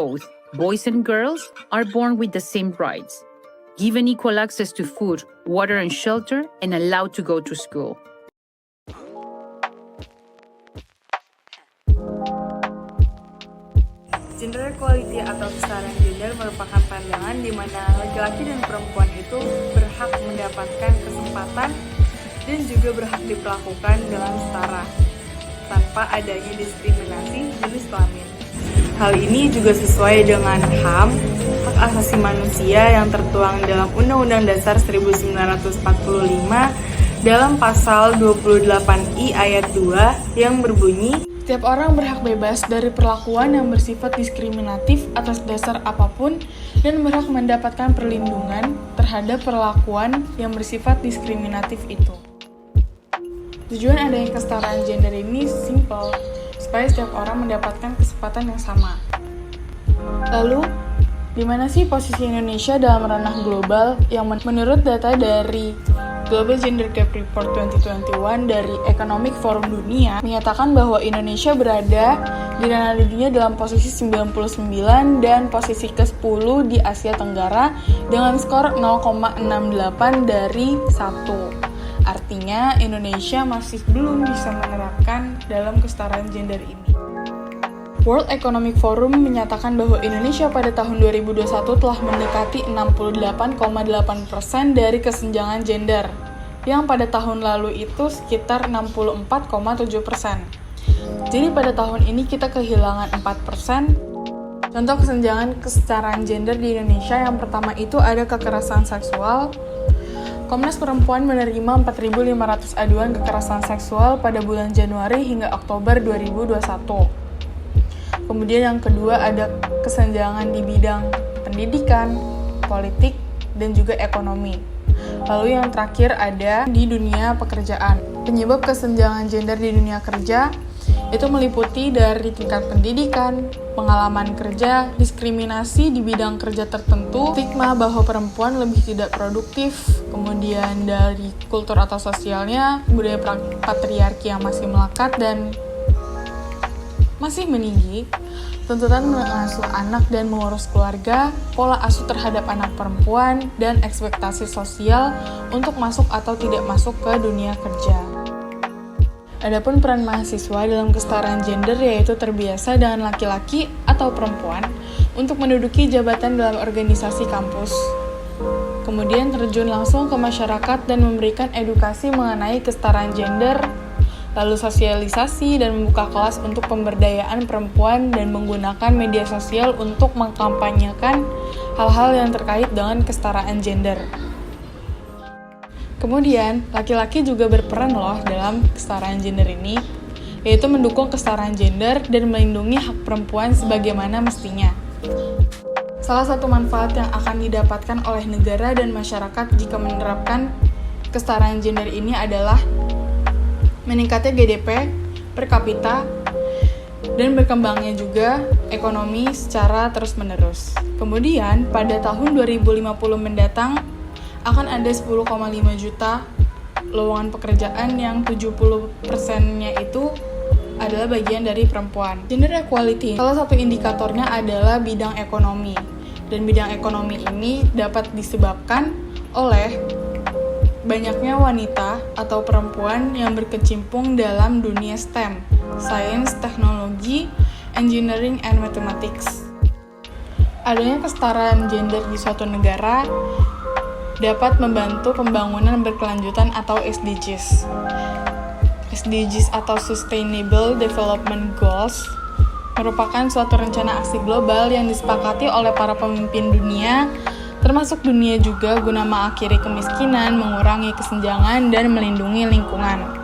Both boys and girls are born with the same rights, given equal access to food, water, and shelter, and allowed to go to school. Gender equality atau kesetaraan gender merupakan pandangan di mana laki-laki dan perempuan itu berhak mendapatkan kesempatan dan juga berhak diperlakukan dengan setara, tanpa adanya diskriminasi jenis kelamin. Hal ini juga sesuai dengan HAM, hak asasi manusia yang tertuang dalam Undang-Undang Dasar 1945 dalam pasal 28I ayat 2 yang berbunyi, setiap orang berhak bebas dari perlakuan yang bersifat diskriminatif atas dasar apapun dan berhak mendapatkan perlindungan terhadap perlakuan yang bersifat diskriminatif itu. Tujuan adanya kesetaraan gender ini simple, supaya setiap orang mendapatkan kesempatan yang sama. Lalu, di mana sih posisi Indonesia dalam ranah global yang menurut data dari Global Gender Gap Report 2021 dari Economic Forum Dunia menyatakan bahwa Indonesia berada di ranah dunia dalam posisi 99 dan posisi ke-10 di Asia Tenggara dengan skor 0,68 dari 1. Artinya Indonesia masih belum bisa menerapkan dalam kesetaraan gender ini. World Economic Forum menyatakan bahwa Indonesia pada tahun 2021 telah mendekati 68,8% dari kesenjangan gender, yang pada tahun lalu itu sekitar 64,7%. Jadi pada tahun ini kita kehilangan 4%. Contoh kesetaraan gender di Indonesia yang pertama itu ada kekerasan seksual. Komnas Perempuan menerima 4.500 aduan kekerasan seksual pada bulan Januari hingga Oktober 2021. Kemudian yang kedua ada kesenjangan di bidang pendidikan, politik, dan juga ekonomi. Lalu yang terakhir ada di dunia pekerjaan. Penyebab kesenjangan gender di dunia kerja itu meliputi dari tingkat pendidikan, pengalaman kerja, diskriminasi di bidang kerja tertentu, stigma bahwa perempuan lebih tidak produktif, kemudian dari kultur atau sosialnya, budaya patriarki yang masih melekat dan masih meninggi, tuntutan mengasuh anak dan mengurus keluarga, pola asuh terhadap anak perempuan, dan ekspektasi sosial untuk masuk atau tidak masuk ke dunia kerja. Adapun peran mahasiswa dalam kesetaraan gender yaitu terbiasa dengan laki-laki atau perempuan untuk menduduki jabatan dalam organisasi kampus. Kemudian terjun langsung ke masyarakat dan memberikan edukasi mengenai kesetaraan gender, lalu sosialisasi dan membuka kelas untuk pemberdayaan perempuan dan menggunakan media sosial untuk mengkampanyekan hal-hal yang terkait dengan kesetaraan gender. Kemudian, laki-laki juga berperan loh dalam kesetaraan gender ini, yaitu mendukung kesetaraan gender dan melindungi hak perempuan sebagaimana mestinya. Salah satu manfaat yang akan didapatkan oleh negara dan masyarakat jika menerapkan kesetaraan gender ini adalah meningkatnya GDP per kapita, dan berkembangnya juga ekonomi secara terus-menerus. Kemudian, pada tahun 2050 mendatang, akan ada 10,5 juta lowongan pekerjaan yang 70%-nya itu adalah bagian dari perempuan. Gender equality, salah satu indikatornya adalah bidang ekonomi. Dan bidang ekonomi ini dapat disebabkan oleh banyaknya wanita atau perempuan yang berkecimpung dalam dunia STEM, Science, Technology, Engineering, and Mathematics. Adanya kesetaraan gender di suatu negara dapat membantu pembangunan berkelanjutan atau SDGs. SDGs atau Sustainable Development Goals merupakan suatu rencana aksi global yang disepakati oleh para pemimpin dunia, termasuk dunia juga guna mengakhiri kemiskinan, mengurangi kesenjangan, dan melindungi lingkungan.